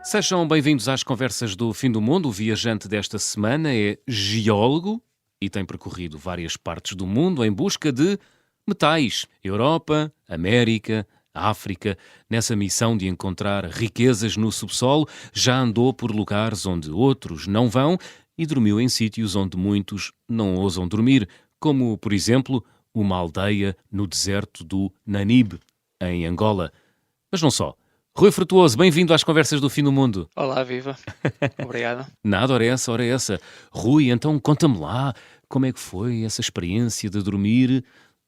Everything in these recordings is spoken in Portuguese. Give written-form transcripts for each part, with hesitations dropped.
Sejam bem-vindos às conversas do Fim do Mundo. O viajante desta semana é geólogo e tem percorrido várias partes do mundo em busca de metais. Europa, América, África. Nessa missão de encontrar riquezas no subsolo, já andou por lugares onde outros não vão e dormiu em sítios onde muitos não ousam dormir, como, por exemplo, uma aldeia no deserto do Namibe, em Angola. Mas não só. Rui Frutuoso, bem-vindo às Conversas do Fim do Mundo. Olá, viva. Obrigado. Nada, ora essa. Rui, então conta-me lá como é que foi essa experiência de dormir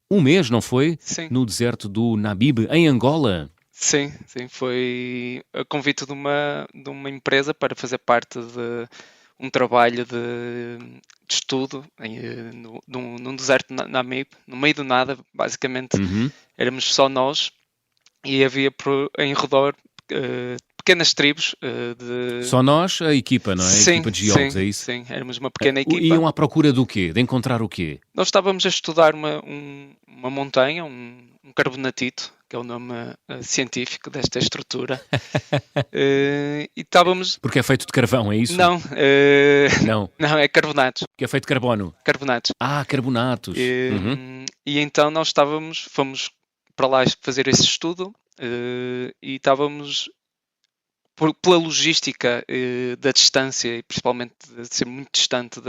um mês, não foi? Sim, No deserto do Namibe, em Angola. sim, foi a convite de uma empresa para fazer parte de um trabalho de estudo num deserto na Namibe, no meio do nada, basicamente. Éramos só nós e havia em redor pequenas tribos de... Só nós, a equipa, não é? A Sim, equipa de geólogos, é sim, isso? sim, éramos uma pequena equipa. Iam à procura do quê? De encontrar o quê? Nós estávamos a estudar uma montanha, um carbonatito, que é o nome científico desta estrutura. E estávamos... Porque é feito de carvão, é isso? Não, Não, não, é carbonatos. que é feito de carbono. Carbonatos. Ah, carbonatos. E então nós fomos para lá fazer esse estudo e estávamos... Pela logística da distância e principalmente de ser muito distante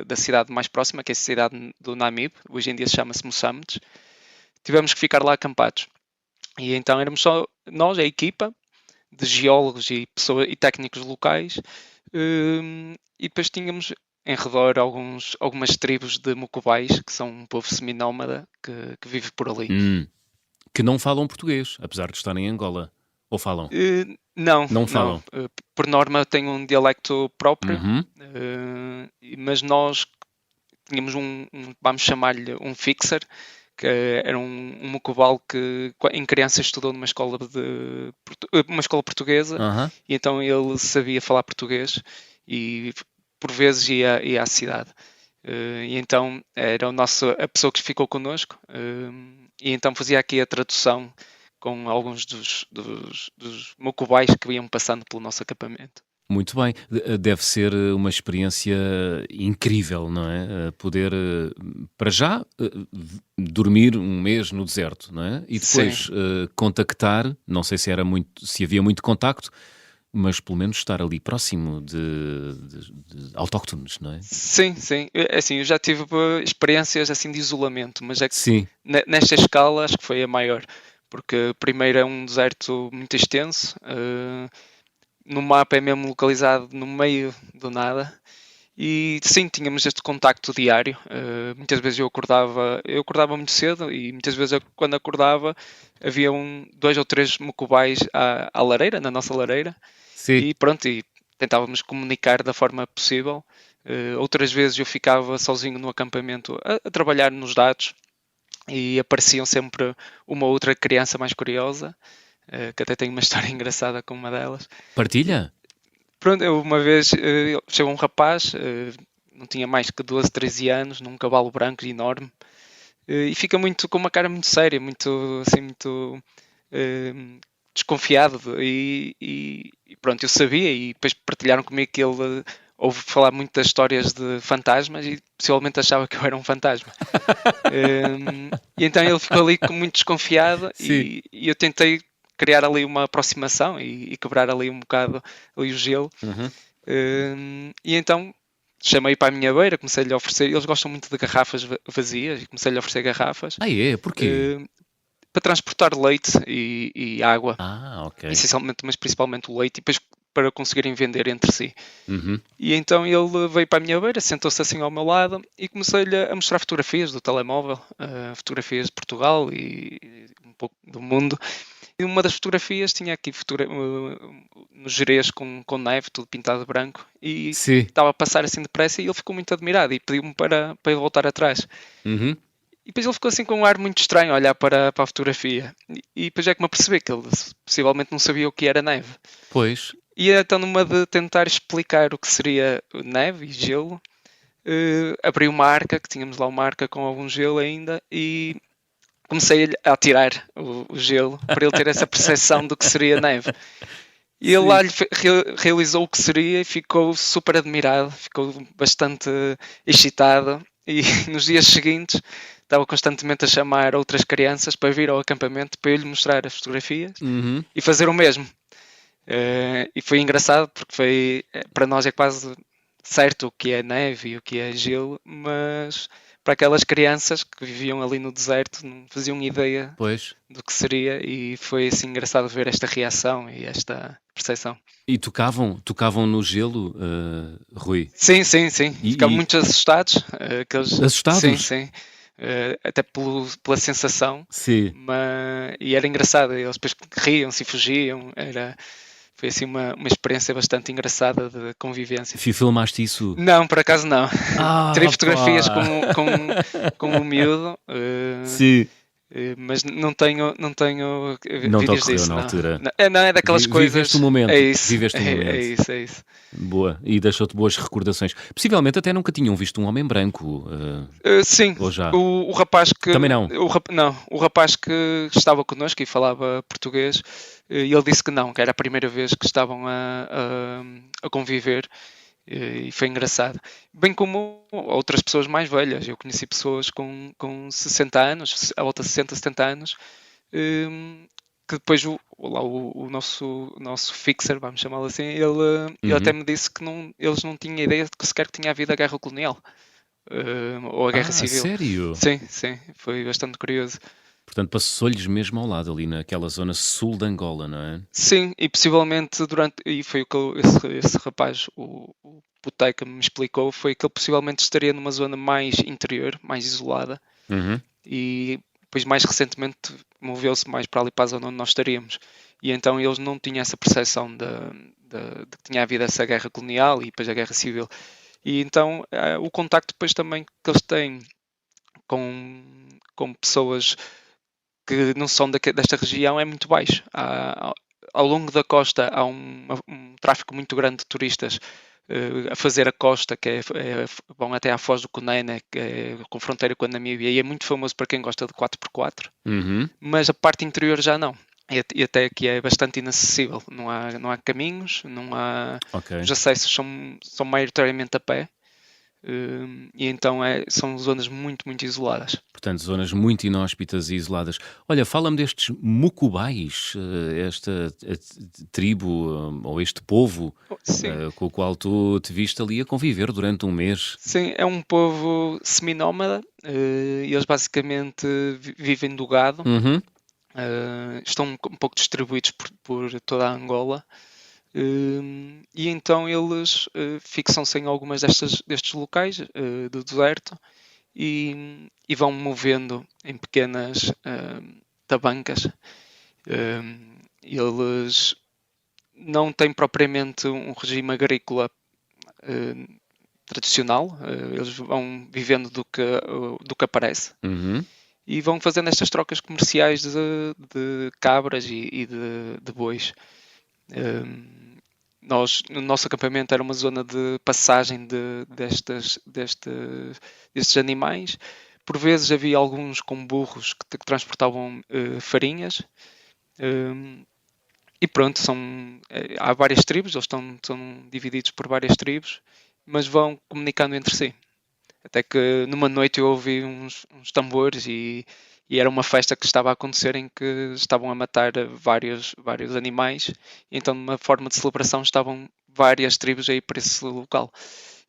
da cidade mais próxima, que é a cidade do Namibe, hoje em dia chama-se Moçambique, tivemos que ficar lá acampados. E então éramos só nós, a equipa de geólogos e técnicos locais, e depois tínhamos em redor algumas tribos de Mucubais, que são um povo seminómada que vive por ali. Que não falam português, apesar de estarem em Angola. Ou falam? Não, Não falam. Por norma tem um dialecto próprio, Uhum. mas nós tínhamos vamos chamar-lhe um fixer, que era um mucubal que em criança estudou numa escola uma escola portuguesa, Aham. e então ele sabia falar português e por vezes ia à cidade. E então era a pessoa que ficou connosco, e então fazia aqui a tradução com alguns dos mucubais que iam passando pelo nosso acampamento. Muito bem. Deve ser uma experiência incrível, não é? Poder, para já, dormir um mês no deserto, não é? E depois contactar, não sei se havia muito contacto, mas pelo menos estar ali próximo de autóctones, não é? Sim, sim. Assim, eu já tive experiências assim de isolamento, mas é que Sim. nesta escala acho que foi a maior, porque primeiro é um deserto muito extenso, no mapa é mesmo localizado no meio do nada, e sim, tínhamos este contacto diário. Muitas vezes eu acordava muito cedo e muitas vezes quando acordava havia 2 ou 3 mucubais à lareira, na nossa lareira, Sim. e pronto, e tentávamos comunicar da forma possível. Outras vezes eu ficava sozinho no acampamento a trabalhar nos dados e apareciam sempre uma outra criança mais curiosa, que até tem uma história engraçada com uma delas. Partilha? Pronto, uma vez chegou um rapaz, não tinha mais que 12, 13 anos, num cavalo branco enorme, e fica com uma cara muito séria, muito desconfiado, e pronto, eu sabia, e depois partilharam comigo que ele ouve falar muito das histórias de fantasmas e possivelmente achava que eu era um fantasma. E então ele ficou ali muito desconfiado e eu tentei criar ali uma aproximação e quebrar ali um bocado ali o gelo. E então chamei para a minha beira, comecei-lhe a oferecer, eles gostam muito de garrafas vazias, e comecei-lhe a oferecer garrafas. Ah, é? Porquê? Para transportar leite e água, Ah, ok. essencialmente, mas principalmente o leite, e depois para conseguirem vender entre si. Uhum. E então ele veio para a minha beira, sentou-se assim ao meu lado e comecei-lhe a mostrar fotografias do telemóvel, fotografias de Portugal e um pouco do mundo. E uma das fotografias tinha aqui no Gerês com neve, tudo pintado de branco, e Sim. estava a passar assim depressa e ele ficou muito admirado e pediu-me para ele voltar atrás. Uhum. E depois ele ficou assim com um ar muito estranho a olhar para a fotografia. E depois é que me apercebi que ele possivelmente não sabia o que era neve. Pois. E então numa de tentar explicar o que seria neve e gelo, abri uma arca, que tínhamos lá uma arca com algum gelo ainda, e comecei a tirar o gelo para ele ter essa percepção do que seria neve. E ele Sim. lá realizou o que seria e ficou super admirado, ficou bastante excitado. E nos dias seguintes estava constantemente a chamar outras crianças para vir ao acampamento para eu lhe mostrar as fotografias Uhum. e fazer o mesmo. E foi engraçado porque para nós é quase certo o que é neve e o que é gelo, mas para aquelas crianças que viviam ali no deserto não faziam ideia Pois. do que seria, e foi assim engraçado ver esta reação e esta percepção. E tocavam no gelo, Rui? Sim, sim, sim. Ficavam E muito assustados. Sim, assustados? sim. Até pela sensação. Sim. E era engraçado. Eles depois riam-se e fugiam. Foi assim uma experiência bastante engraçada de convivência. Filmaste isso? Não, por acaso não. Tirei fotografias pá! com o miúdo, Sim. mas não tenho Não te vídeos ocorreu disso, na não. altura. Não é daquelas coisas. Viveste o momento. É isso. Viveste o É momento. isso, é isso. Boa. E deixou-te boas recordações. Possivelmente até nunca tinham visto um homem branco. Sim, Ou já? o rapaz que. Também não? Não, o rapaz que estava connosco e falava português, ele disse que não, que era a primeira vez que estavam a conviver, e foi engraçado. Bem como outras pessoas mais velhas. Eu conheci pessoas com 60 anos, à volta de 60, 70 anos, que depois o nosso fixer, vamos chamá-lo assim, ele até me disse que eles não tinham ideia de que sequer tinha havido a guerra colonial. Ou a guerra civil. Sério? Sim, foi bastante curioso. Portanto, passou-lhes mesmo ao lado, ali naquela zona sul de Angola, não é? Sim, e possivelmente e foi o que esse rapaz, o Boteca, me explicou, foi que ele possivelmente estaria numa zona mais interior, mais isolada, Uhum. e depois mais recentemente moveu-se mais para ali, para a zona onde nós estaríamos. E então eles não tinham essa percepção de que tinha havido essa guerra colonial e depois a guerra civil. E então o contacto depois também que eles têm com pessoas que não são desta região é muito baixo. Ao longo da costa há um tráfego muito grande de turistas a fazer a costa, vão até à Foz do Cunene, que é com fronteira com a Namíbia, e é muito famoso para quem gosta de 4x4, Uhum. mas a parte interior já não. E até aqui é bastante inacessível. Não há caminhos, não há. Ok. Os acessos são maioritariamente a pé. E então são zonas muito, muito isoladas. Portanto, zonas muito inóspitas e isoladas. Olha, fala-me destes mucubais, esta tribo ou este povo Sim, com o qual tu te viste ali a conviver durante um mês. sim, é um povo seminómada. E eles basicamente vivem do gado. Uhum. Estão um pouco distribuídos por toda a Angola. E então eles fixam-se em algumas destes locais do deserto e vão movendo em pequenas tabancas. Eles não têm propriamente um regime agrícola tradicional. Eles vão vivendo do que aparece. Uhum. E vão fazendo estas trocas comerciais de cabras e de bois. No nosso acampamento era uma zona de passagem destes animais. Por vezes havia alguns com burros que transportavam farinhas. E pronto, há várias tribos, eles estão divididos por várias tribos, mas vão comunicando entre si. Até que numa noite eu ouvi uns tambores e era uma festa que estava a acontecer em que estavam a matar vários animais. E então, numa forma de celebração, estavam várias tribos aí para esse local.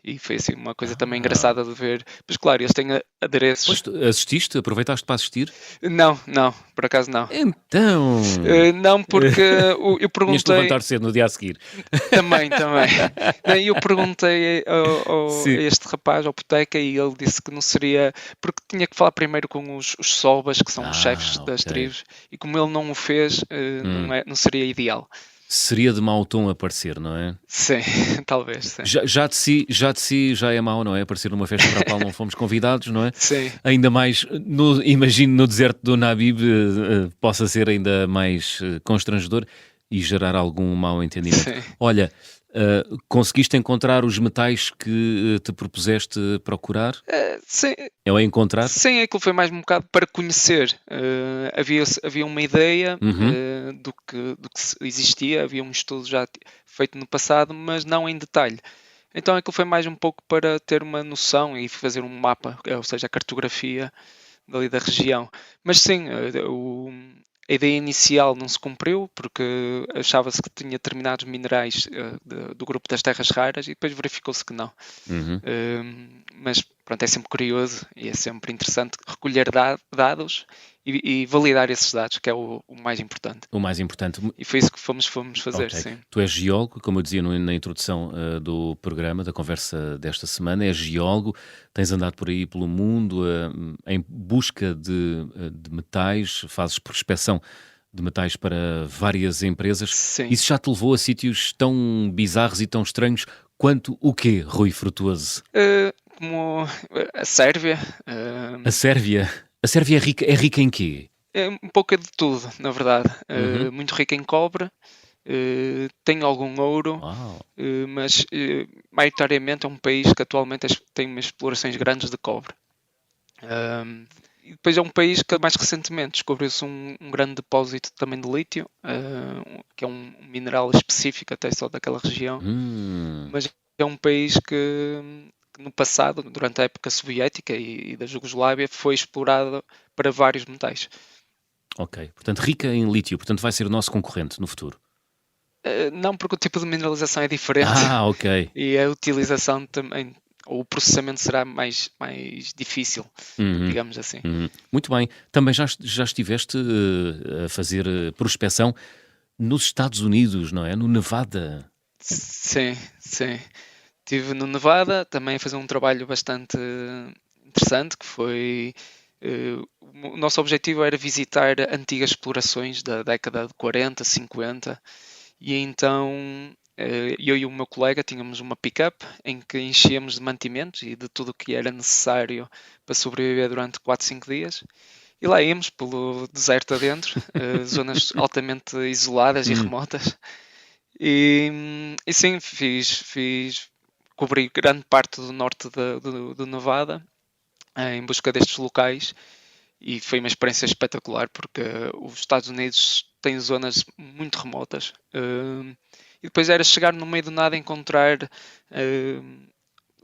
E foi assim uma coisa também engraçada de ver. Mas claro, eles têm adereços. Pois, assististe? Aproveitaste para assistir? Não, por acaso não. Então... Não, porque eu Tinhas de perguntei. levantar cedo no dia a seguir. Também. Eu perguntei a Sim. este rapaz, ao Boteca, e ele disse que não seria. Porque tinha que falar primeiro com os Sobas, que são os chefes das ok. tribos, e como ele não o fez, não seria ideal. Seria de mau tom aparecer, não é? Sim, talvez. Sim. Já de si já é mau, não é? Aparecer numa festa para a qual não fomos convidados, não é? Sim. Ainda mais, imagino no deserto do Namib, possa ser ainda mais constrangedor e gerar algum mau entendimento. Sim. Olha, Conseguiste encontrar os metais que te propuseste procurar? Sim, Ou encontrar? sim, aquilo foi mais um bocado para conhecer. Havia uma ideia Uhum. do que existia, havia um estudo já feito no passado, mas não em detalhe. Então aquilo foi mais um pouco para ter uma noção e fazer um mapa, ou seja, a cartografia dali da região. Mas sim, a ideia inicial não se cumpriu porque achava-se que tinha determinados minerais do grupo das terras raras e depois verificou-se que não. Uhum. Mas pronto, é sempre curioso e é sempre interessante recolher dados e validar esses dados, que é o mais importante. O mais importante. E foi isso que fomos fazer, Ok. sim. Tu és geólogo, como eu dizia na introdução do programa, da conversa desta semana, és geólogo, tens andado por aí pelo mundo em busca de metais, fazes prospecção de metais para várias empresas. Sim. Isso já te levou a sítios tão bizarros e tão estranhos quanto o quê, Rui Frutuoso? Como a Sérvia, A Sérvia? A Sérvia é rica em quê? é um pouco de tudo, na verdade. Uhum. Muito rica em cobre, tem algum ouro, Uau! mas maioritariamente é um país que atualmente tem umas explorações grandes de cobre. E depois é um país que mais recentemente descobriu-se um grande depósito também de lítio, que é um mineral específico até só daquela região, mas é um país que no passado, durante a época soviética e da Jugoslávia, foi explorado para vários metais. Ok. Portanto, rica em lítio, portanto vai ser o nosso concorrente no futuro. Não porque o tipo de mineralização é diferente Ah, ok. e a utilização também, ou o processamento será mais difícil, Uhum, digamos assim. uhum. Muito bem. Também já estiveste a fazer prospecção nos Estados Unidos, não é? No Nevada. Sim, sim. Estive no Nevada também a fazer um trabalho bastante interessante, que foi o nosso objetivo era visitar antigas explorações da década de 40, 50, e então eu e o meu colega tínhamos uma pick-up em que enchíamos de mantimentos e de tudo o que era necessário para sobreviver durante 4, 5 dias. E lá íamos pelo deserto adentro, zonas altamente isoladas e Hum, remotas. E sim, cobri grande parte do norte do Nevada em busca destes locais e foi uma experiência espetacular porque os Estados Unidos têm zonas muito remotas e depois era chegar no meio do nada e encontrar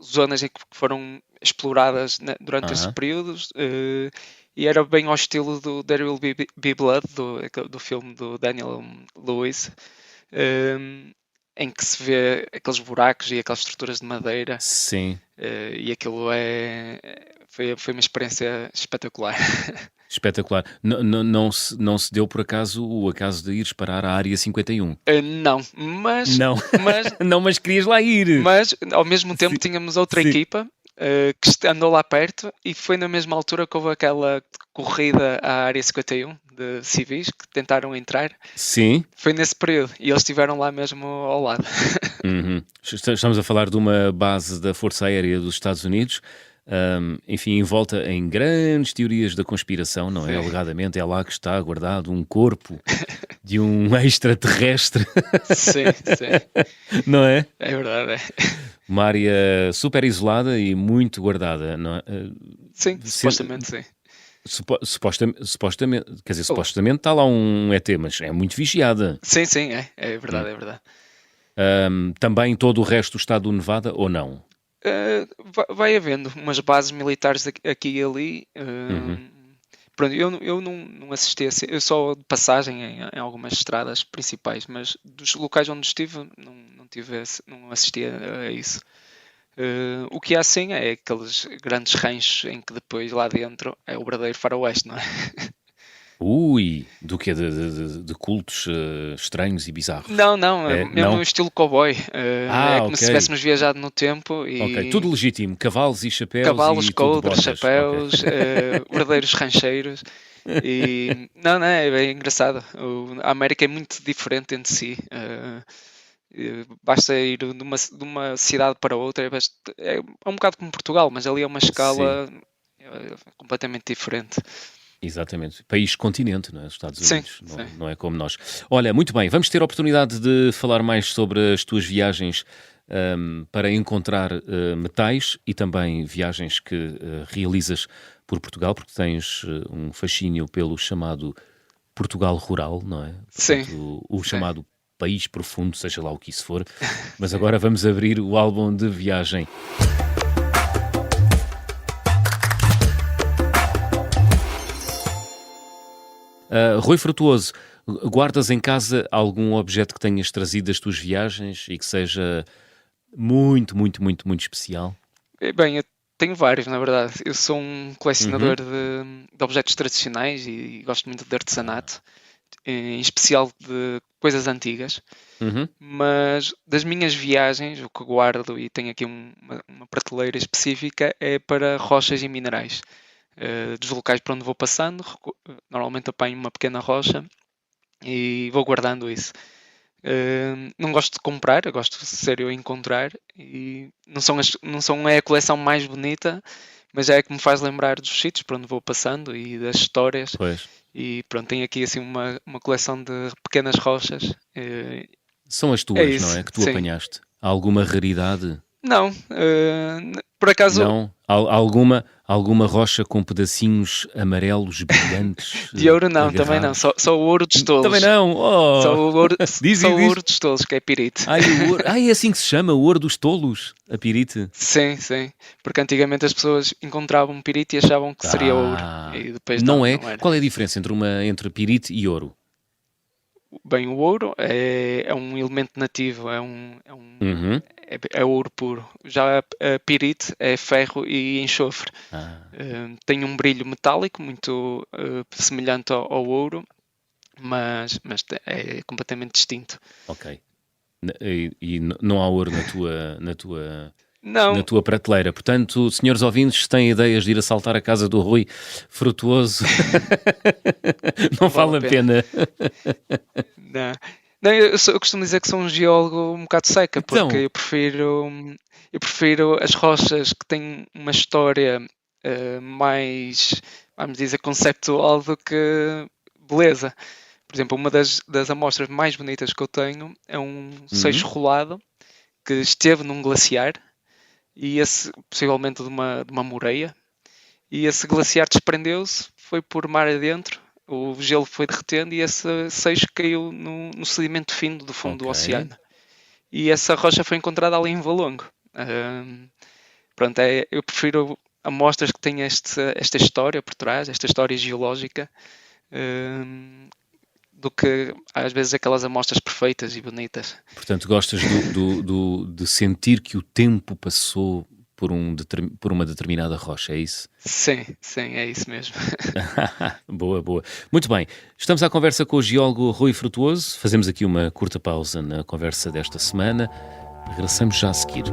zonas em que foram exploradas durante esses aham. períodos e era bem ao estilo do There Will Be Blood, do filme do Daniel Lewis, um, em que se vê aqueles buracos e aquelas estruturas de madeira, Sim, e aquilo foi uma experiência espetacular. espetacular. Não se deu por acaso o acaso de ires parar à área 51? Não, mas, Não, mas, não, mas querias lá ir. mas ao mesmo tempo Sim, tínhamos outra sim. equipa que andou lá perto e foi na mesma altura que houve aquela corrida à área 51 de civis que tentaram entrar. Sim. Foi nesse período e eles estiveram lá mesmo ao lado. Uhum. Estamos a falar de uma base da Força Aérea dos Estados Unidos, enfim, envolta em grandes teorias da conspiração, não é? Sim, Alegadamente é lá que está guardado um corpo de um extraterrestre, sim, sim. não é? É verdade. Uma área super isolada e muito guardada, não é? Sim, Se- supostamente sim. supostamente, quer dizer, Oh, supostamente está lá um ET, mas é muito vigiada. sim, sim, é Hum. verdade, é verdade. Também todo o resto do estado do Nevada, ou não? Vai havendo umas bases militares aqui e ali. Uhum. Pronto, eu não assisti eu só de passagem em algumas estradas principais, mas dos locais onde estive não assisti a isso. O que há sim é aqueles grandes ranchos em que depois lá dentro é o verdadeiro faroeste, não é? Ui, do quê? De cultos estranhos e bizarros? Não, não, é É, mesmo um não? estilo cowboy. É Ah, como ok. se tivéssemos viajado no tempo Ok, e tudo legítimo. Cavalos e chapéus cavalos, e tudo de coldres, botas. Ok. chapéus, verdadeiros rancheiros. E não, é bem engraçado. A América é muito diferente entre si. Basta ir de uma cidade para outra. É um bocado como Portugal, mas ali é uma Sim. escala completamente diferente. Exatamente. País-continente, não é? Os Estados Sim, Unidos, sim. não é como nós. Olha, muito bem, vamos ter a oportunidade de falar mais sobre as tuas viagens para encontrar metais e também viagens que realizas por Portugal, porque tens um fascínio pelo chamado Portugal rural, não é? Sim, Portanto, o sim. chamado país profundo, seja lá o que isso for. Mas agora vamos abrir o álbum de viagem. Rui Frutuoso, guardas em casa algum objeto que tenhas trazido das tuas viagens e que seja muito, muito, muito, muito especial? Bem, eu tenho vários, na verdade. Eu sou um Uhum. colecionador de objetos tradicionais e gosto muito de artesanato, em especial de coisas antigas. Uhum. Mas das minhas viagens, o que guardo e tenho aqui uma prateleira específica é para rochas e minerais. Dos locais para onde vou passando, normalmente apanho uma pequena rocha e vou guardando isso. Não gosto de comprar, eu gosto de ser eu a encontrar e não são é a coleção mais bonita, mas é a que me faz lembrar dos sítios para onde vou passando e das histórias. Pois. E pronto, tenho aqui assim uma coleção de pequenas rochas. São as É tuas, não isso, é? Que tu sim. apanhaste. Há alguma raridade? Não, por acaso Não? Alguma rocha com pedacinhos amarelos brilhantes de ouro não, também não, agarrados? só o ouro dos Também tolos. não! Só Oh! o ouro, Diz, só diz, o diz. ouro dos tolos, que é pirite. Ai, o ouro. Ai, é assim que se chama, o ouro dos tolos, a pirite. Sim, sim. Porque antigamente as pessoas encontravam um pirite e achavam que seria ouro. Ah, E depois não, não é? não era. Qual é a diferença entre pirite e ouro? Bem, o ouro é um elemento nativo, Uhum. é ouro puro. Já a pirite é ferro e enxofre. Ah, Tem um brilho metálico muito semelhante ao ouro, mas é completamente distinto. ok. E não há ouro na Não, tua prateleira. Portanto, senhores ouvintes, se têm ideias de ir assaltar a casa do Rui Frutuoso, não não vale vale a a pena. pena. Não, não eu costumo dizer que sou um geólogo um bocado seca, porque Então, eu prefiro as rochas que têm uma história mais, vamos dizer, conceptual do que beleza. Por exemplo, uma das amostras mais bonitas que eu tenho é um seixo uhum, rolado que esteve num glaciar e esse, possivelmente de uma moreia, e esse glaciar desprendeu-se, foi por mar adentro, o gelo foi derretendo e esse seixo caiu no sedimento fino do fundo do ok. oceano. E essa rocha foi encontrada ali em Valongo. Pronto, eu prefiro amostras que têm esta história por trás, esta história geológica, do que às vezes aquelas amostras perfeitas e bonitas. Portanto, gostas de sentir que o tempo passou por uma determinada rocha, é isso? Sim, sim, é isso mesmo. Boa, boa. Muito bem, estamos à conversa com o geólogo Rui Frutuoso. Fazemos aqui uma curta pausa na conversa desta semana. Regressamos já a seguir.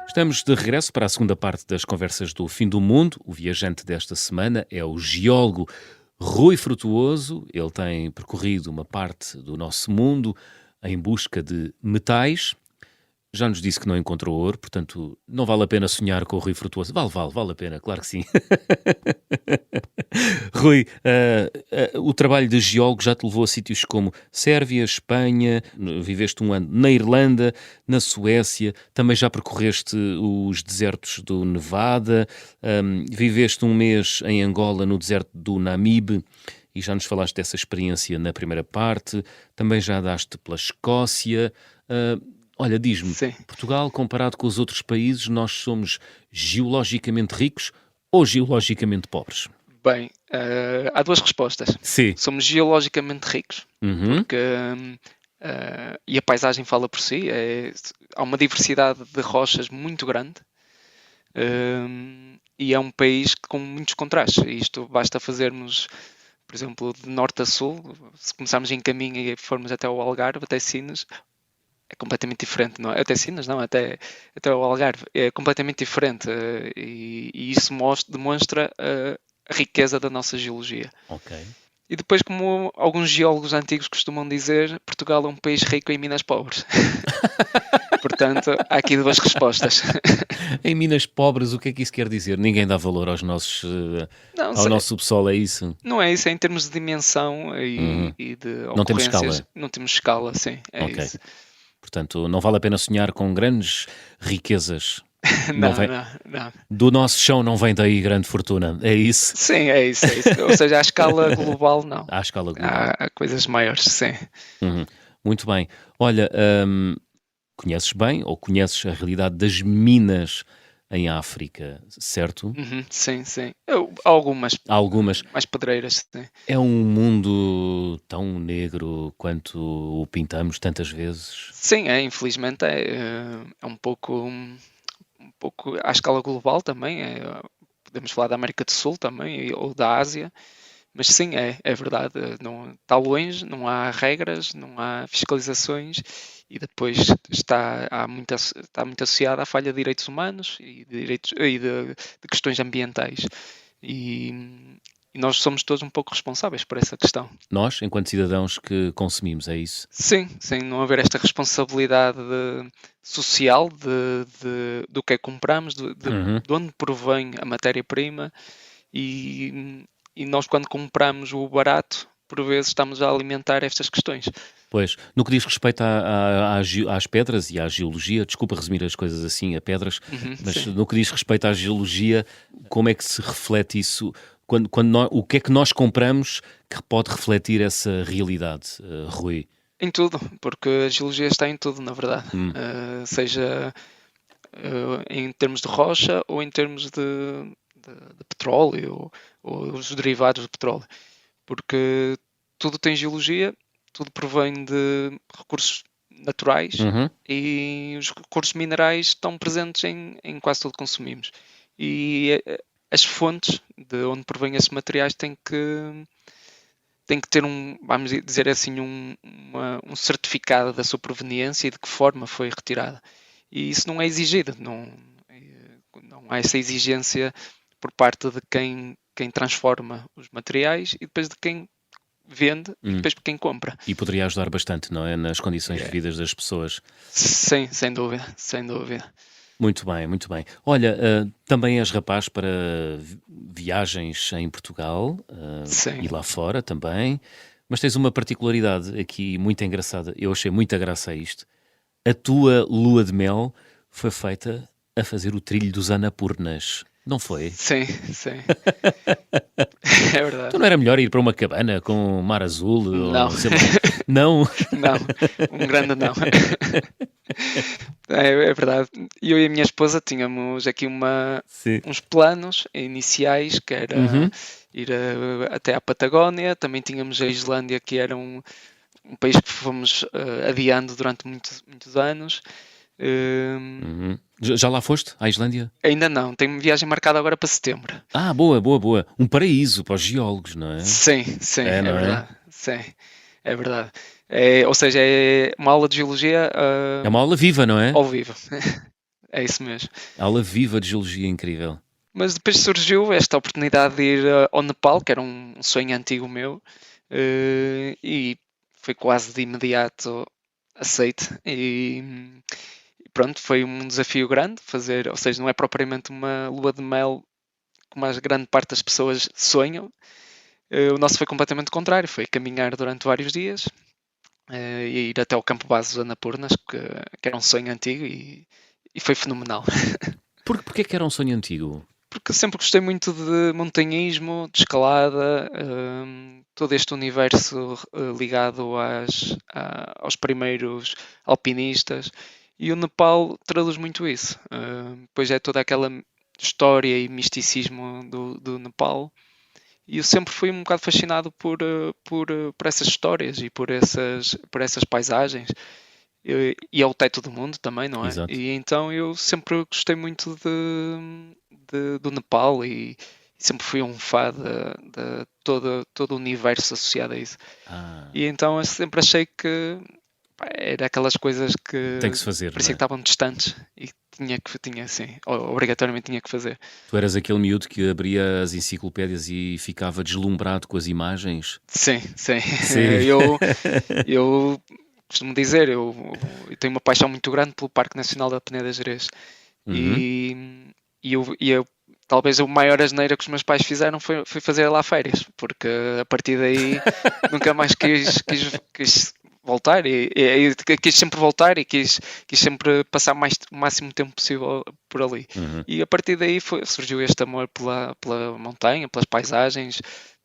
Estamos de regresso para a segunda parte das conversas do Fim do Mundo. O viajante desta semana é o geólogo Rui Frutuoso. Ele tem percorrido uma parte do nosso mundo em busca de metais. Já nos disse que não encontrou ouro, portanto, não vale a pena sonhar com o Rui Frutuoso. Vale a pena, claro que sim. Rui, o trabalho de geólogo já te levou a sítios como Sérvia, Espanha, viveste um ano na Irlanda, na Suécia, também já percorreste os desertos do Nevada, viveste um mês em Angola, no deserto do Namibe, e já nos falaste dessa experiência na primeira parte, também já andaste pela Escócia. Olha, diz-me, Sim. Portugal, comparado com os outros países, nós somos geologicamente ricos ou geologicamente pobres? Bem, há duas respostas. Sim. Somos geologicamente ricos, Uhum. porque e a paisagem fala por si. Há uma diversidade de rochas muito grande, e é um país com muitos contrastes. Isto basta fazermos por exemplo, de norte a sul, se começarmos em caminho e formos até o Algarve, até Sines, é completamente diferente, não é? Até Sines, não, até o Algarve, é completamente diferente, e isso demonstra a riqueza da nossa geologia. Ok. E depois, como alguns geólogos antigos costumam dizer, Portugal é um país rico em minas pobres. Portanto, há aqui duas respostas. Em Minas pobres, o que é que isso quer dizer? Ninguém dá valor Não, ao nosso subsolo, é isso? não é isso, é em termos de dimensão Uhum. e de Não temos ocorrências. escala. Não temos escala, sim, é Ok. isso. Portanto, não vale a pena sonhar com grandes riquezas. Não Não, vem, não. do nosso chão não vem daí grande fortuna. É isso? Sim, é isso, é isso. Ou seja, à escala global, não. À escala global. Há coisas maiores, sim. Uhum. Muito bem. Olha, conheces bem ou conheces a realidade das minas em África, certo? Uhum, sim, sim. Algumas Há algumas. mais pedreiras, sim. É um mundo tão negro quanto o pintamos tantas vezes? Sim, infelizmente é um pouco à escala global também. Podemos falar da América do Sul também, ou da Ásia. Mas sim, é verdade, não, está longe, não há regras, não há fiscalizações e depois está muito associada à falha de direitos humanos de questões ambientais. E, e nós somos todos um pouco responsáveis por essa questão. Nós, enquanto cidadãos que consumimos, é isso? Sim, sem não haver esta responsabilidade social do que é que compramos, Uhum. de onde provém a matéria-prima e nós, quando compramos o barato, por vezes estamos a alimentar estas questões. Pois, no que diz respeito às pedras e à geologia, desculpa resumir as coisas assim, a pedras, mas Sim. no que diz respeito à geologia, como é que se reflete isso? O que é que nós compramos que pode refletir essa realidade, Rui? Em tudo, porque a geologia está em tudo, na verdade. Hum. Seja em termos de rocha ou em termos de petróleo ou os derivados do petróleo. Porque tudo tem geologia, tudo provém de recursos naturais Uhum. e os recursos minerais estão presentes em quase tudo que consumimos. E as fontes de onde provêm esses materiais têm que ter vamos dizer assim, um certificado da sua proveniência e de que forma foi retirada. E isso não é exigido, não há essa exigência por parte de quem transforma os materiais e depois de quem vende e depois de quem compra. E poderia ajudar bastante, não é? Nas condições de É. vida das pessoas. Sim, sem dúvida, sem dúvida. Muito bem, muito bem. Olha, também és rapaz para viagens em Portugal Sim. e lá fora também, mas tens uma particularidade aqui muito engraçada. Eu achei muita graça a isto. A tua lua de mel foi feita a fazer o trilho dos Annapurnas, não foi? Sim, sim. É verdade. Então não era melhor ir para uma cabana com mar azul Não. ou sei lá? Não? Não, um grande não. É verdade. Eu e a minha esposa tínhamos aqui Sim. uns planos iniciais, que era Uhum. ir até à Patagónia. Também tínhamos a Islândia, que era um país que fomos adiando durante muitos anos. Uhum. Já lá foste, à Islândia? Ainda não, tenho uma viagem marcada agora para setembro. Ah, boa, boa, boa. Um paraíso para os geólogos, não é? Sim, sim, É, é não é? verdade. Sim, é verdade. Ou seja, é uma aula de geologia É uma aula viva, não é? ao vivo. É isso mesmo. Aula viva de geologia incrível. Mas depois surgiu esta oportunidade de ir ao Nepal, que era um sonho antigo meu, e foi quase de imediato aceite. E pronto, foi um desafio grande fazer, ou seja, não é propriamente uma lua de mel como a grande parte das pessoas sonham. O nosso foi completamente contrário, foi caminhar durante vários dias e ir até ao campo base dos Annapurnas, que era um sonho antigo e foi fenomenal. Porquê que era um sonho antigo? Porque eu sempre gostei muito de montanhismo, de escalada, todo este universo ligado aos primeiros alpinistas. E o Nepal traduz muito isso. Pois é toda aquela história e misticismo do Nepal. E eu sempre fui um bocado fascinado por essas histórias e por essas paisagens. E é o teto do mundo também, não é? Exato. E então eu sempre gostei muito do Nepal e sempre fui um fã todo o universo associado a isso. Ah, E então eu sempre achei que pá, era aquelas coisas que tem que se fazer, não parecia que é? estavam distantes e tinha assim, obrigatoriamente tinha que fazer. Tu eras aquele miúdo que abria as enciclopédias e ficava deslumbrado com as imagens? Sim, sim. Sim. Eu, eu costumo dizer, eu tenho uma paixão muito grande pelo Parque Nacional da Peneda Gerês. Uhum. E, e eu talvez a maior asneira que os meus pais fizeram foi fazer lá férias, porque a partir daí nunca mais quis voltar e quis sempre voltar e quis sempre passar o máximo tempo possível por ali. Uhum. E a partir daí surgiu este amor pela montanha, pelas paisagens,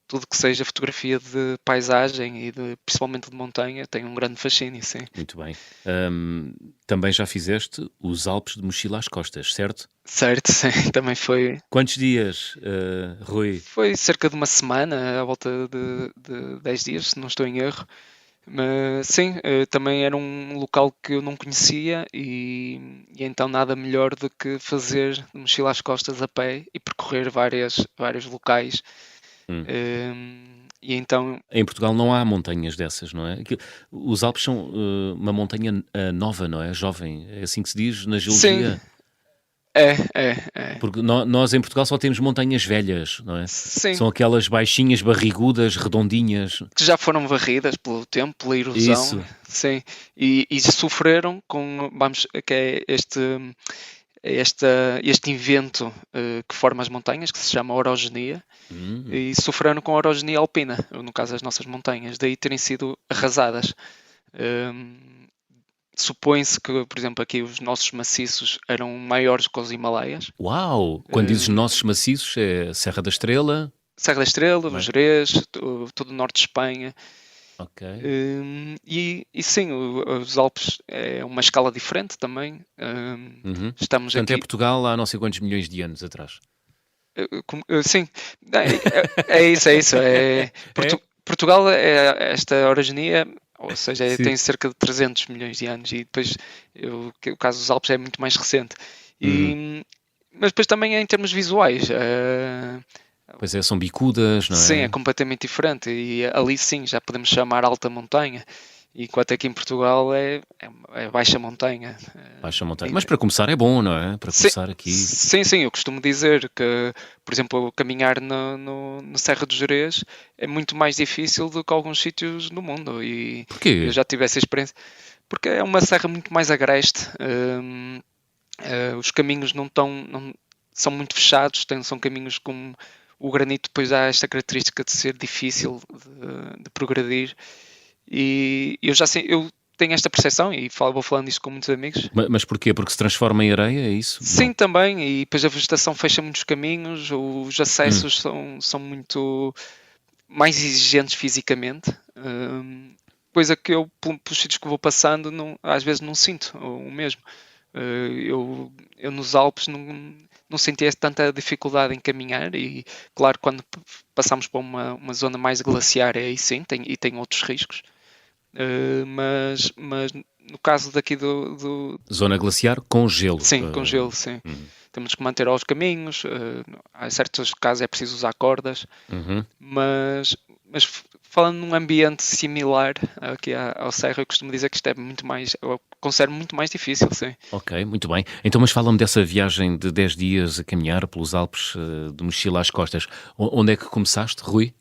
tudo que seja fotografia de paisagem e principalmente de montanha tem um grande fascínio, sim. Muito bem. Também já fizeste os Alpes de mochila às costas, certo? Certo, sim, também Quantos dias, Rui? foi cerca de uma semana, à volta de 10 dias, se não estou em erro. Mas sim, também era um local que eu não conhecia e então nada melhor do que fazer de mochila às costas a pé e percorrer vários locais. Hum. E então, Em Portugal não há montanhas dessas, não é? Os Alpes são uma montanha nova, não é? Jovem, é assim que se diz na sim, geologia. é. Porque nós em Portugal só temos montanhas velhas, não é? Sim, São aquelas baixinhas, barrigudas, redondinhas. que já foram varridas pelo tempo, pela erosão, Isso. sim, e sofreram com, vamos, que é este evento que forma as montanhas, que se chama orogenia, Hum. e sofreram com a orogenia alpina, no caso as nossas montanhas, daí terem sido arrasadas. Supõe-se que, por exemplo, aqui os nossos maciços eram maiores que os Himalaias. Uau! Quando dizes nossos maciços, é Serra da Estrela? Serra da Estrela, o Bem, Gerês, todo o norte de Espanha. ok. E sim, os Alpes é uma escala diferente também. Uhum. Estamos Portanto, é aqui. Portugal há não sei quantos milhões de anos atrás. Sim, é isso, é isso. É? Portugal é esta orogenia, ou seja, Sim. tem cerca de 300 milhões de anos e depois o caso dos Alpes é muito mais recente. Uhum. Mas depois também é em termos visuais. Pois é, são bicudas, não Sim, é é? completamente diferente e ali sim já podemos chamar alta montanha, enquanto aqui em Portugal é baixa montanha. Baixa montanha. Eh, Mas para começar é bom, não é? Para Sim, começar aqui. sim, eu costumo dizer que, por exemplo, caminhar no Serra do Gerês é muito mais difícil do que alguns sítios no mundo e eu Porquê? já tive essa experiência, porque é uma serra muito mais agreste, os caminhos não são muito fechados, são caminhos com o granito depois há esta característica de ser difícil de progredir e eu tenho esta percepção e vou falando isso com muitos amigos. Mas porquê? Porque se transforma em areia, é isso? Sim, Não. também, e depois a vegetação fecha muitos caminhos, os Hum. acessos são muito mais exigentes fisicamente, coisa que eu, pelos sítios que vou passando, às vezes não sinto o mesmo. Eu nos Alpes não sentia tanta dificuldade em caminhar e, claro, quando passamos para uma zona mais glaciar, aí sim, tem outros riscos. Mas no caso daqui Zona glaciar com gelo. sim, com gelo, sim. Uhum. Temos que manter aos caminhos, há certos casos é preciso usar cordas, Uhum. mas falando num ambiente similar aqui ao Serra, eu costumo dizer que isto é muito mais, eu considero muito mais difícil, sim. Ok, muito bem. Então, mas fala-me dessa viagem de 10 dias a caminhar pelos Alpes de mochila às costas. Onde é que começaste, Rui?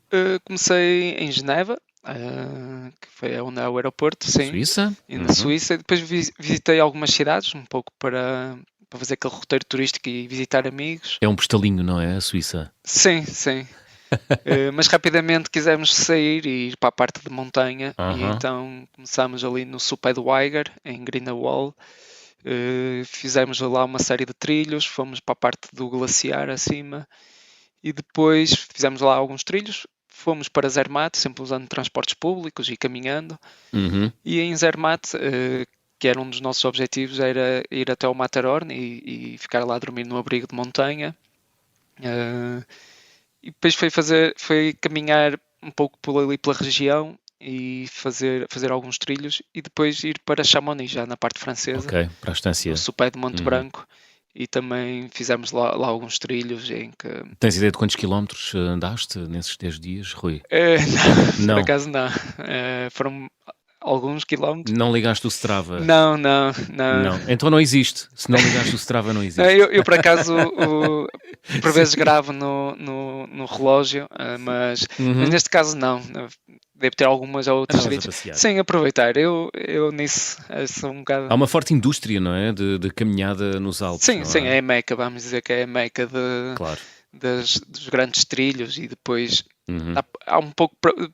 Comecei em Geneva, que foi onde é o aeroporto, sim, Suíça? e na Uhum. Suíça, e depois visitei algumas cidades, um pouco para fazer aquele roteiro turístico e visitar amigos. É um postalinho, não é? A Suíça. Sim. Mas rapidamente quisemos sair e ir para a parte de montanha e Aham. então começámos ali no Sopé do Eiger, em Greenawald. Fizemos lá uma série de trilhos, fomos para a parte do glaciar acima e depois fizemos lá alguns trilhos. Fomos para Zermatt, sempre usando transportes públicos e caminhando. Uhum. E em Zermatt, que era um dos nossos objetivos, era ir até o Matterhorn e ficar lá a dormir no abrigo de montanha. E depois foi caminhar um pouco por ali pela região e fazer alguns trilhos e depois ir para Chamonix, já na parte francesa, Ok, para a no estância. Sopé de Monte Uhum. Branco. e também fizemos lá alguns trilhos em que... Tens ideia de quantos quilómetros andaste nesses 10 dias, Rui? Não, por Não. acaso não. Foram alguns quilómetros. Não ligaste o Strava? Não. Não. Então não existe. Se não ligaste o Strava, não existe. Não, eu por acaso por vezes gravo no relógio, mas neste caso não. Devo ter algumas ou outras Andavas a vídeos. passear. Sem aproveitar. Eu nisso sou um bocado. Há uma forte indústria, não é? De caminhada nos Alpes. Sim, não sim, é? é a meca, vamos dizer que é a meca Claro. dos grandes trilhos e depois Uhum.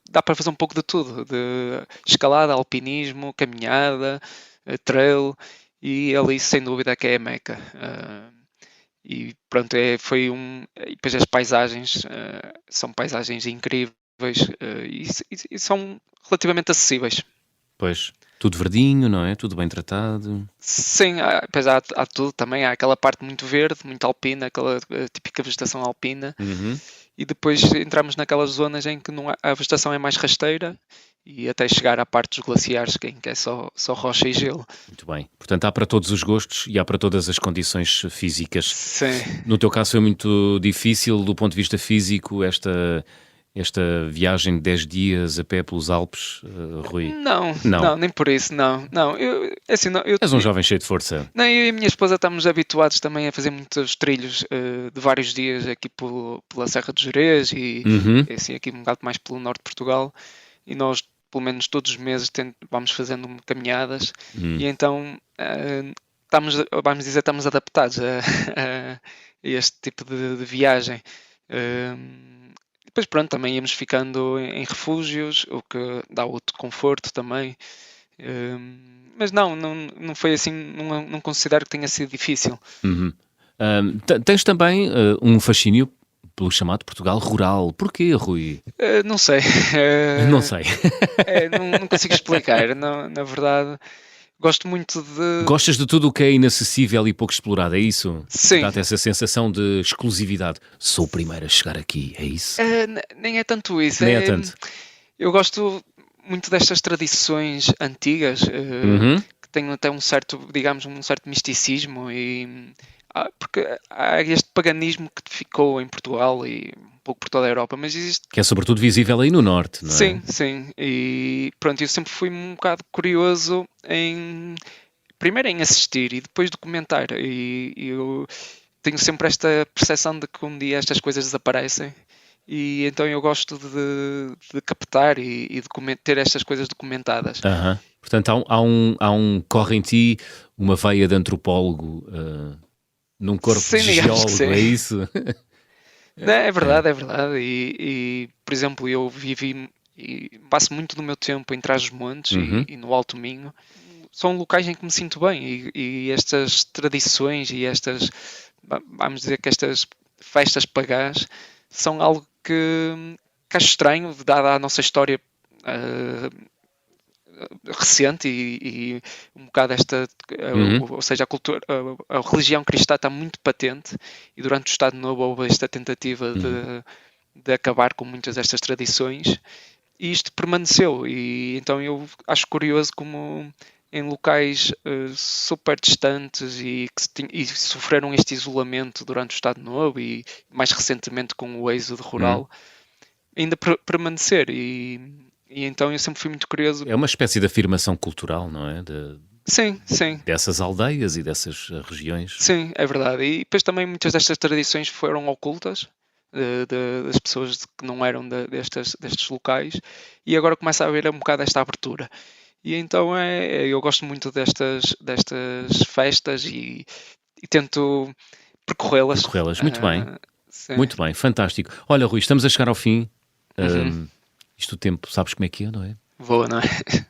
dá para fazer um pouco de tudo, de escalada, alpinismo, caminhada, trail, e ali sem dúvida que é a meca. E pronto, e depois as paisagens são paisagens incríveis e são relativamente acessíveis. Pois, tudo verdinho, não é? Tudo bem tratado. Sim, depois há tudo também. Há aquela parte muito verde, muito alpina, aquela típica vegetação alpina. Uhum. E depois entramos naquelas zonas em que a vegetação é mais rasteira e até chegar à parte dos glaciares, em que é só rocha e gelo. Muito bem. Portanto, há para todos os gostos e há para todas as condições físicas. Sim. No teu caso foi muito difícil, do ponto de vista físico, esta viagem de 10 dias a pé pelos Alpes, Rui? Não, nem por isso, não. És um jovem cheio de força. Não, eu e a minha esposa estamos habituados também a fazer muitos trilhos de vários dias aqui pela Serra de Jerez e assim, aqui um bocado mais pelo norte de Portugal. E nós, pelo menos todos os meses, vamos fazendo caminhadas e então estamos adaptados a este tipo de viagem. Depois pronto, também íamos ficando em refúgios, o que dá outro conforto também. Mas não foi assim, não considero que tenha sido difícil. Tens também um fascínio pelo chamado Portugal rural. Porquê, Rui? Não sei. Não sei. Não consigo explicar. Na verdade, gosto muito de... Gostas de tudo o que é inacessível e pouco explorado, é isso? Sim. Dá-te essa sensação de exclusividade. Sou o primeiro a chegar aqui, é isso? Nem é tanto isso. Nem é tanto. Eu gosto muito destas tradições antigas, que têm até um certo misticismo porque há este paganismo que ficou em Portugal e um pouco por toda a Europa, mas existe... Que é sobretudo visível aí no Norte, não é? Sim. E pronto, eu sempre fui um bocado curioso primeiro em assistir e depois documentar. E eu tenho sempre esta percepção de que um dia estas coisas desaparecem. E então eu gosto de captar e ter estas coisas documentadas. Portanto, há um corre em ti, uma veia de antropólogo... num corpo de geólogo, é isso? É verdade. E, por exemplo, eu vivi e passo muito do meu tempo em Trás-os-Montes e no Alto Minho. São locais em que me sinto bem e estas tradições e vamos dizer que estas festas pagãs são algo que acho estranho, dada a nossa história recente e um bocado ou seja, a religião cristã está muito patente e durante o Estado Novo houve esta tentativa de acabar com muitas destas tradições e isto permaneceu e então eu acho curioso como em locais super distantes e sofreram este isolamento durante o Estado Novo e mais recentemente com o êxodo rural ainda permanecer e então eu sempre fui muito curioso. É uma espécie de afirmação cultural, não é? Sim. Dessas aldeias e dessas regiões. Sim, é verdade. E depois também muitas destas tradições foram ocultas das pessoas que não eram destes locais e agora começa a haver um bocado esta abertura. E então eu gosto muito destas festas e tento percorrê-las. Muito bem. Sim. Muito bem, fantástico. Olha, Rui, estamos a chegar ao fim. Isto o tempo, sabes como é que é, não é? Voa, não é?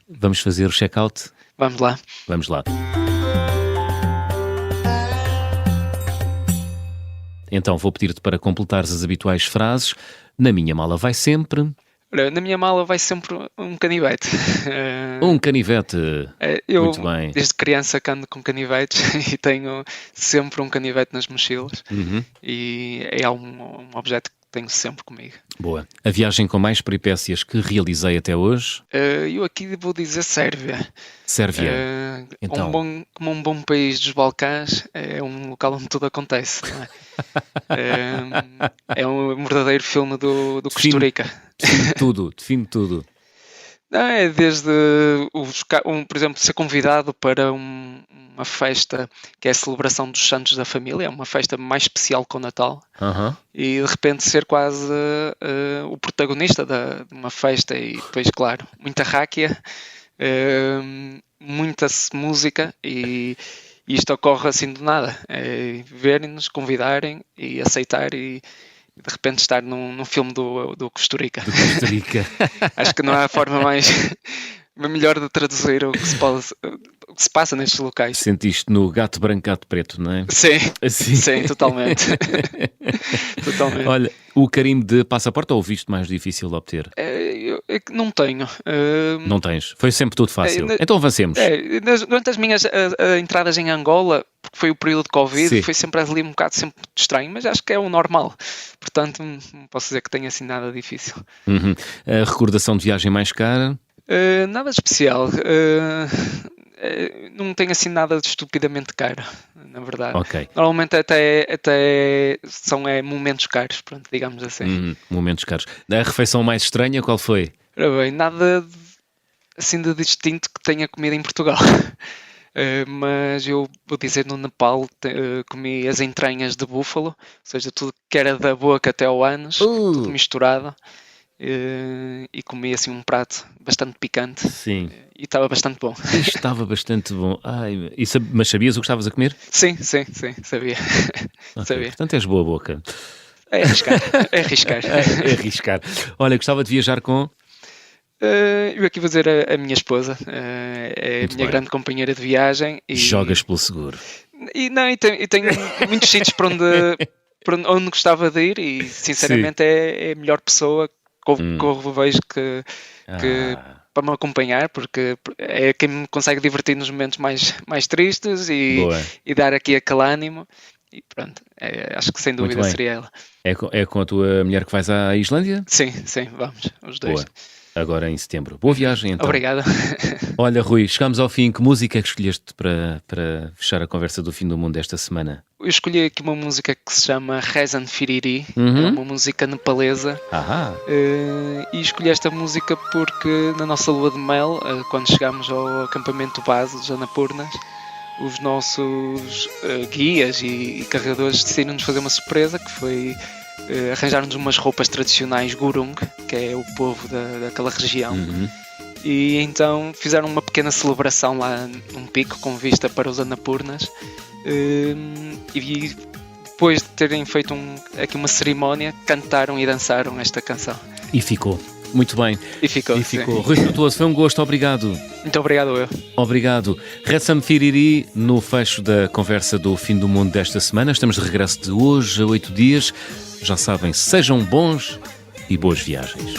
Vamos fazer o check-out? Vamos lá. Vamos lá. Então vou pedir-te para completares as habituais frases. Na minha mala vai sempre... Olha, na minha mala vai sempre um canivete. Um canivete. Eu, muito bem. Desde criança que ando com canivetes e tenho sempre um canivete nas mochilas. E é um objeto que tenho sempre comigo. Boa. A viagem com mais peripécias que realizei até hoje? Eu aqui vou dizer Sérvia. Sérvia. Então. Como um bom país dos Balcãs, é um local onde tudo acontece. Não é? É um verdadeiro filme do Costa Rica. Define tudo. Não, é desde, por exemplo, ser convidado para uma festa que é a celebração dos Santos da Família, é uma festa mais especial que o Natal, e de repente ser quase o protagonista de uma festa, e depois, claro, muita ráquia, muita música, e isto ocorre assim do nada, verem-nos, convidarem e aceitar, e de repente estar num filme do Costa Rica. Do Costa Rica. Acho que não há a forma melhor de traduzir o que se passa nestes locais. Sentiste no Gato Branco, Gato Preto, não é? Sim, totalmente. Totalmente. Olha, o carimbo de passaporte ou o visto mais difícil de obter? Eu não tenho. Não tens? Foi sempre tudo fácil. Então avancemos. Durante as minhas entradas em Angola, porque foi o período de Covid, foi sempre ali um bocado sempre estranho, mas acho que é o normal. Portanto, não posso dizer que tenha assim nada difícil. A recordação de viagem mais cara? Nada especial. Não tenho assim nada de estupidamente caro, na verdade. Okay. Normalmente até são momentos caros, pronto, digamos assim. Momentos caros. A refeição mais estranha, qual foi? Ora bem, nada assim de distinto que tenha comido em Portugal. Mas eu vou dizer, no Nepal comi as entranhas de búfalo, ou seja, tudo que era da boca até ao ânus, tudo misturado. E comi assim um prato bastante picante. Sim. E estava bastante bom. Estava bastante bom. Mas sabias o que estavas a comer? Sim, sabia. Okay. Sabia. Portanto, és boa boca. É arriscar. É arriscar. Olha, gostava de viajar com... Eu aqui vou dizer a minha esposa. É a minha grande companheira de viagem. Jogas pelo seguro. E tenho muitos sítios para onde gostava de ir, e sinceramente é a melhor pessoa que eu vejo que para me acompanhar, porque é quem me consegue divertir nos momentos mais tristes e dar aqui aquele ânimo. E pronto, acho que sem dúvida seria ela. É com a tua mulher que vais à Islândia? Sim, vamos, os dois. Boa. Agora em setembro. Boa viagem, então. Obrigado. Olha, Rui, chegamos ao fim. Que música é que escolheste para fechar a conversa do fim do mundo esta semana? Eu escolhi aqui uma música que se chama Rezan Firiri, é uma música nepalesa. E escolhi esta música porque na nossa lua de mel, quando chegámos ao acampamento base dos Annapurnas, os nossos guias e carregadores decidiram-nos fazer uma surpresa, que foi arranjar-nos umas roupas tradicionais Gurung, que é o povo daquela região. E então fizeram uma pequena celebração lá num pico com vista para os Annapurnas, e depois de terem feito aqui uma cerimónia, cantaram e dançaram esta canção. E ficou. Muito bem. E ficou. Rui Frutuoso, foi um gosto, obrigado. Muito obrigado, eu. Obrigado. Rezan Firiri, no fecho da conversa do fim do mundo desta semana. Estamos de regresso de hoje a 8 dias. Já sabem, sejam bons e boas viagens.